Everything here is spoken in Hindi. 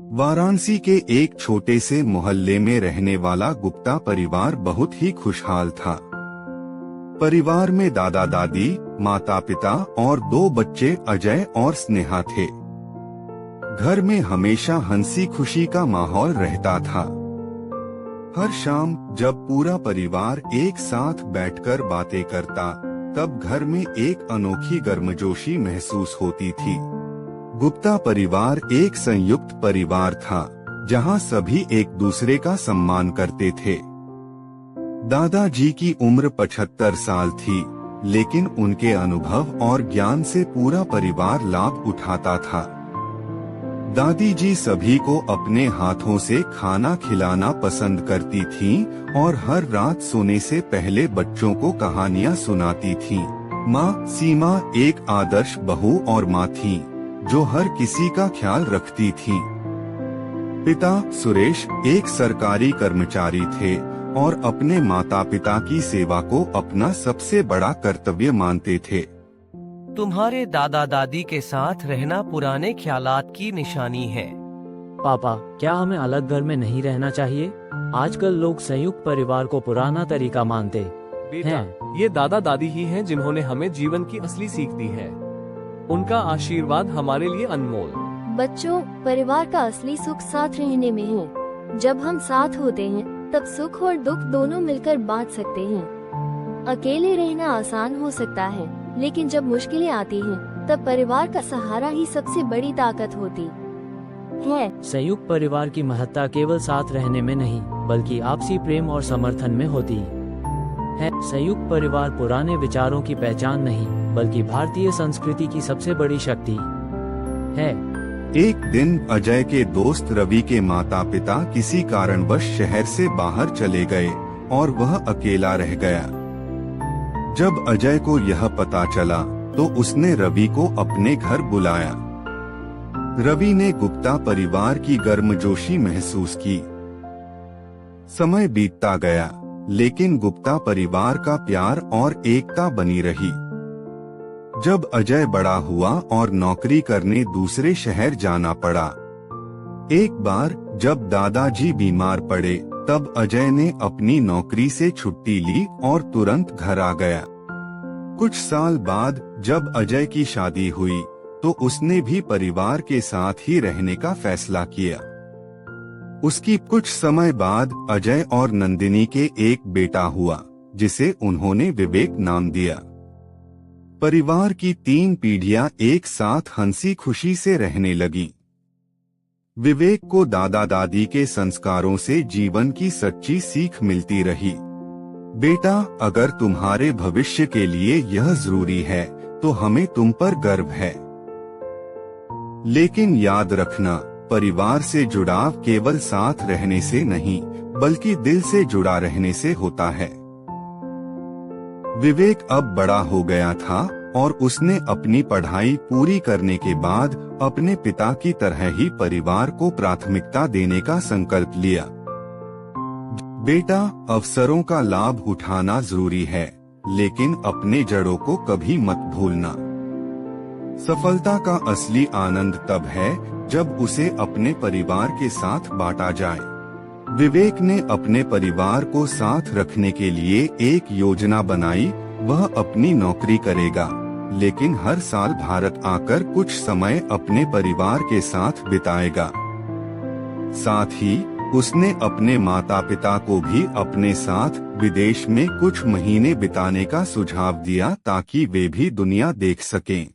वाराणसी के एक छोटे से मोहल्ले में रहने वाला गुप्ता परिवार बहुत ही खुशहाल था। परिवार में दादा दादी, माता पिता और 2 बच्चे अजय और स्नेहा थे। घर में हमेशा हंसी खुशी का माहौल रहता था। हर शाम जब पूरा परिवार एक साथ बैठकर बातें करता, तब घर में एक अनोखी गर्मजोशी महसूस होती थी। गुप्ता परिवार एक संयुक्त परिवार था, जहां सभी एक दूसरे का सम्मान करते थे। दादाजी की उम्र 75 साल थी, लेकिन उनके अनुभव और ज्ञान से पूरा परिवार लाभ उठाता था। दादी जी सभी को अपने हाथों से खाना खिलाना पसंद करती थीं और हर रात सोने से पहले बच्चों को कहानियां सुनाती थीं। माँ सीमा एक आदर्श बहू और माँ थीं, जो हर किसी का ख्याल रखती थीं। पिता सुरेश एक सरकारी कर्मचारी थे और अपने माता पिता की सेवा को अपना सबसे बड़ा कर्तव्य मानते थे। तुम्हारे दादा दादी के साथ रहना पुराने ख्यालात की निशानी है। पापा, क्या हमें अलग घर में नहीं रहना चाहिए? आजकल लोग संयुक्त परिवार को पुराना तरीका मानते बेटा, ये दादा दादी ही हैं जिन्होंने हमें जीवन की असली सीख दी है। उनका आशीर्वाद हमारे लिए अनमोल। बच्चों, परिवार का असली सुख साथ रहने में है। जब हम साथ होते हैं, तब सुख और दुख दोनों मिलकर बांट सकते हैं। अकेले रहना आसान हो सकता है, लेकिन जब मुश्किलें आती हैं, तब परिवार का सहारा ही सबसे बड़ी ताकत होती है। संयुक्त परिवार की महत्ता केवल साथ रहने में नहीं, बल्कि आपसी प्रेम और समर्थन में होती है। संयुक्त परिवार पुराने विचारों की पहचान नहीं, बल्कि भारतीय संस्कृति की सबसे बड़ी शक्ति है। एक दिन अजय के दोस्त रवि के माता पिता किसी कारणवश शहर से बाहर चले गए और वह अकेला रह गया। जब अजय को यह पता चला, तो उसने रवि को अपने घर बुलाया। रवि ने गुप्ता परिवार की गर्मजोशी महसूस की। समय बीतता गया, लेकिन गुप्ता परिवार का प्यार और एकता बनी रही। जब अजय बड़ा हुआ और नौकरी करने दूसरे शहर जाना पड़ा, एक बार जब दादाजी बीमार पड़े, तब अजय ने अपनी नौकरी से छुट्टी ली और तुरंत घर आ गया। कुछ साल बाद जब अजय की शादी हुई, तो उसने भी परिवार के साथ ही रहने का फैसला किया। उसकी कुछ समय बाद अजय और नंदिनी के एक बेटा हुआ, जिसे उन्होंने विवेक नाम दिया। परिवार की 3 पीढ़ियां एक साथ हंसी खुशी से रहने लगी। विवेक को दादा दादी के संस्कारों से जीवन की सच्ची सीख मिलती रही। बेटा, अगर तुम्हारे भविष्य के लिए यह जरूरी है, तो हमें तुम पर गर्व है। लेकिन याद रखना, परिवार से जुड़ाव केवल साथ रहने से नहीं, बल्कि दिल से जुड़ा रहने से होता है। विवेक अब बड़ा हो गया था और उसने अपनी पढ़ाई पूरी करने के बाद अपने पिता की तरह ही परिवार को प्राथमिकता देने का संकल्प लिया। बेटा, अवसरों का लाभ उठाना जरूरी है, लेकिन अपने जड़ों को कभी मत भूलना। सफलता का असली आनंद तब है जब उसे अपने परिवार के साथ बांटा जाए। विवेक ने अपने परिवार को साथ रखने के लिए एक योजना बनाई। वह अपनी नौकरी करेगा, लेकिन हर साल भारत आकर कुछ समय अपने परिवार के साथ बिताएगा। साथ ही उसने अपने माता पिता को भी अपने साथ विदेश में कुछ महीने बिताने का सुझाव दिया, ताकि वे भी दुनिया देख सकें।